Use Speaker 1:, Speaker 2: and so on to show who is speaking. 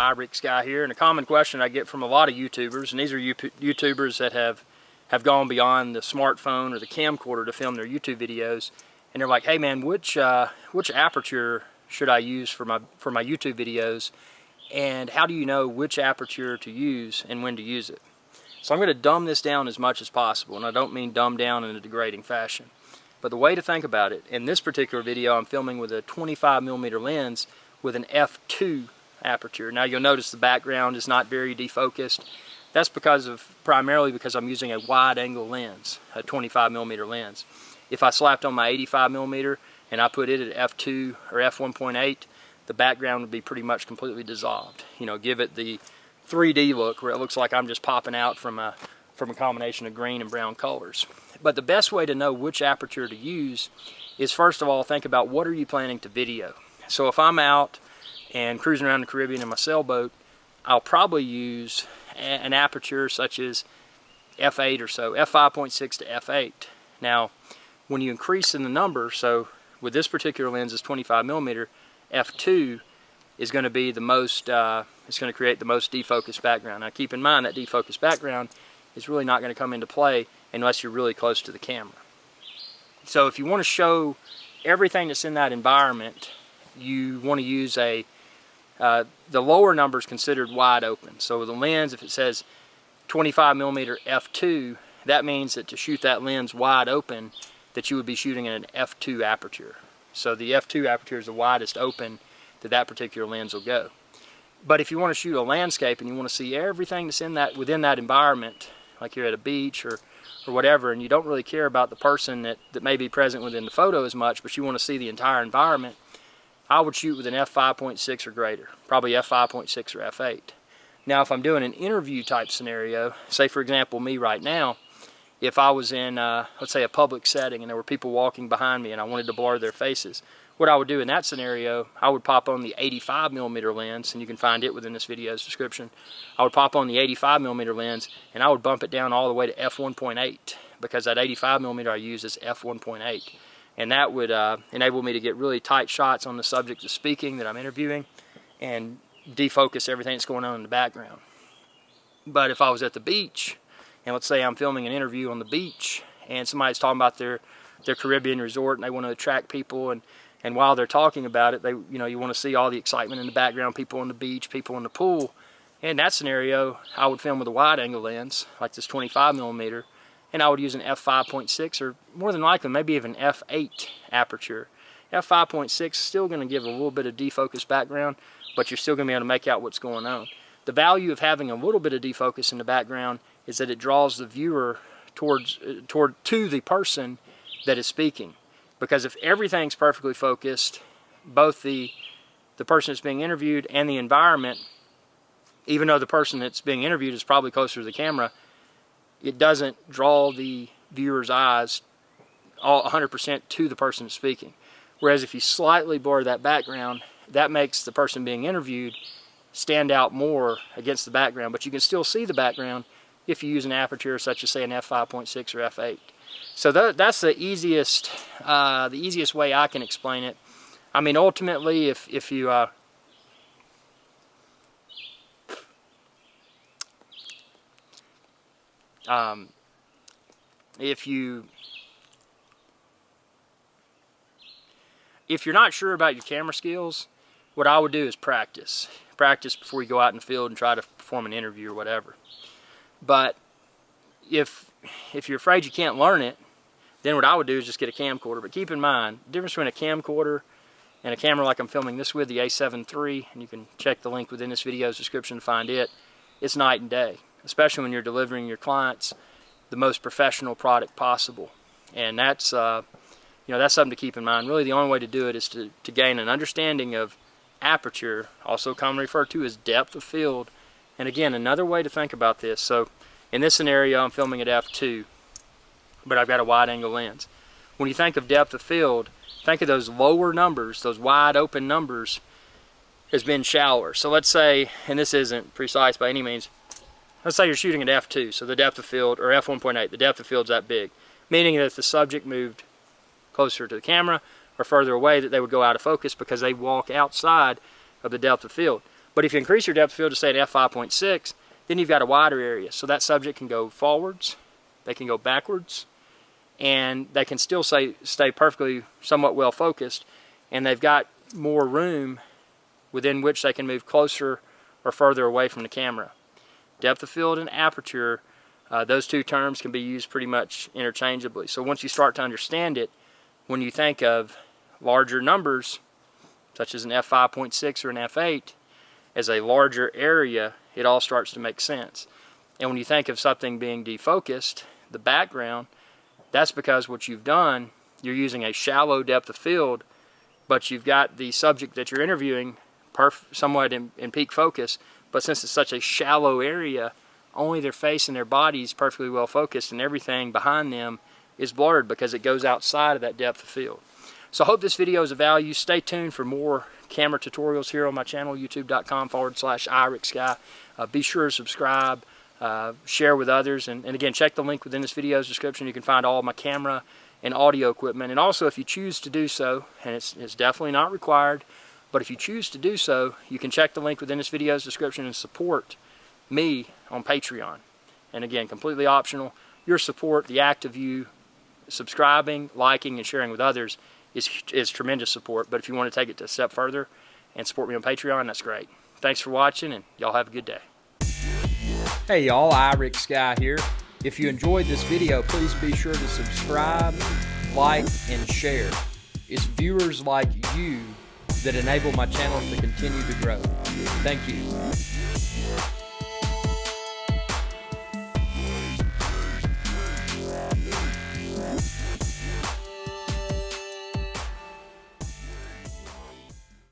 Speaker 1: Irix guy here, and a common question I get from a lot of YouTubers, and these are YouTubers that have gone beyond the smartphone or the camcorder to film their YouTube videos, and they're like, hey man, which aperture should I use for my YouTube videos, and how do you know which aperture to use and when to use it? So I'm going to dumb this down as much as possible, and I don't mean dumb down in a degrading fashion. But the way to think about it, in this particular video I'm filming with a 25mm lens with an f2 aperture. Now you'll notice the background is not very defocused. That's primarily because I'm using a wide angle lens, a 25mm lens. If I slapped on my 85mm and I put it at f2 or f1.8, the background would be pretty much completely dissolved. You know, give it the 3D look where it looks like I'm just popping out from a combination of green and brown colors. But the best way to know which aperture to use is, first of all, think about what are you planning to video. So if I'm out and cruising around the Caribbean in my sailboat, I'll probably use an aperture such as f8 or so, f5.6 to f8. Now, when you increase in the number, so with this particular lens is 25mm, f2 is going to be the most, it's going to create the most defocused background. Now keep in mind that defocused background is really not going to come into play unless you're really close to the camera. So if you want to show everything that's in that environment, you want to use the lower number is considered wide open. So with the lens, if it says 25mm f2, that means that to shoot that lens wide open, that you would be shooting in an f2 aperture. So the f2 aperture is the widest open that particular lens will go. But if you want to shoot a landscape and you want to see everything that's within that environment, like you're at a beach or whatever, and you don't really care about the person that may be present within the photo as much, but you want to see the entire environment, I would shoot with an f5.6 or greater, probably f5.6 or f8. Now if I'm doing an interview type scenario, say for example me right now, if I was in, let's say, a public setting and there were people walking behind me and I wanted to blur their faces, what I would do in that scenario, I would pop on the 85mm lens, and you can find it within this video's description. I would pop on the 85mm lens and I would bump it down all the way to f1.8, because that 85mm I use is f1.8. And that would enable me to get really tight shots on the subject of speaking that I'm interviewing and defocus everything that's going on in the background. But if I was at the beach, and let's say I'm filming an interview on the beach and somebody's talking about their Caribbean resort and they want to attract people, and while they're talking about it, you want to see all the excitement in the background, people on the beach, people in the pool. In that scenario, I would film with a wide angle lens, like this 25mm, and I would use an f5.6 or more than likely maybe even f8 aperture. f5.6 is still going to give a little bit of defocused background, but you're still going to be able to make out what's going on. The value of having a little bit of defocus in the background is that it draws the viewer to the person that is speaking. Because if everything's perfectly focused, both the person that's being interviewed and the environment, even though the person that's being interviewed is probably closer to the camera, it doesn't draw the viewer's eyes all 100% to the person that's speaking. Whereas if you slightly blur that background, that makes the person being interviewed stand out more against the background, but you can still see the background if you use an aperture such as, say, an f5.6 or f8. So that's the easiest way I can explain it. I mean, ultimately, if you if you're not sure about your camera skills, what I would do is practice before you go out in the field and try to perform an interview or whatever. But if you're afraid you can't learn it, then what I would do is just get a camcorder. But keep in mind, the difference between a camcorder and a camera like I'm filming this with, the A7 III, and you can check the link within this video's description to find it, it's night and day, especially when you're delivering your clients the most professional product possible. And that's that's something to keep in mind. Really the only way to do it is to gain an understanding of aperture, also commonly referred to as depth of field. And again, another way to think about this, so in this scenario I'm filming at f2, but I've got a wide angle lens. When you think of depth of field, think of those lower numbers, those wide open numbers, as being shallower. So let's say, and this isn't precise by any means, let's say you're shooting at f2, so the depth of field, or f1.8, the depth of field's that big, meaning that if the subject moved closer to the camera or further away, that they would go out of focus because they walk outside of the depth of field. But if you increase your depth of field to say an f5.6, then you've got a wider area. So that subject can go forwards, they can go backwards, and they can still stay perfectly somewhat well focused, and they've got more room within which they can move closer or further away from the camera. Depth of field and aperture, those two terms can be used pretty much interchangeably. So once you start to understand it, when you think of larger numbers, such as an f5.6 or an f8, as a larger area, it all starts to make sense. And when you think of something being defocused, the background, that's because what you've done, you're using a shallow depth of field, but you've got the subject that you're interviewing somewhat in peak focus, but since it's such a shallow area, only their face and their body is perfectly well focused, and everything behind them is blurred because it goes outside of that depth of field. So I hope this video is of value. Stay tuned for more camera tutorials here on my channel, youtube.com/irixguy. Be sure to subscribe, share with others, and again, check the link within this video's description. You can find all of my camera and audio equipment. And also, if you choose to do so, and it's definitely not required, but if you choose to do so, you can check the link within this video's description and support me on Patreon. And again, completely optional. Your support, the act of you subscribing, liking, and sharing with others is tremendous support. But if you want to take it a step further and support me on Patreon, that's great. Thanks for watching, and y'all have a good day. Hey y'all, irixguy here. If you enjoyed this video, please be sure to subscribe, like, and share. It's viewers like you that enable my channel to continue to grow. Thank you.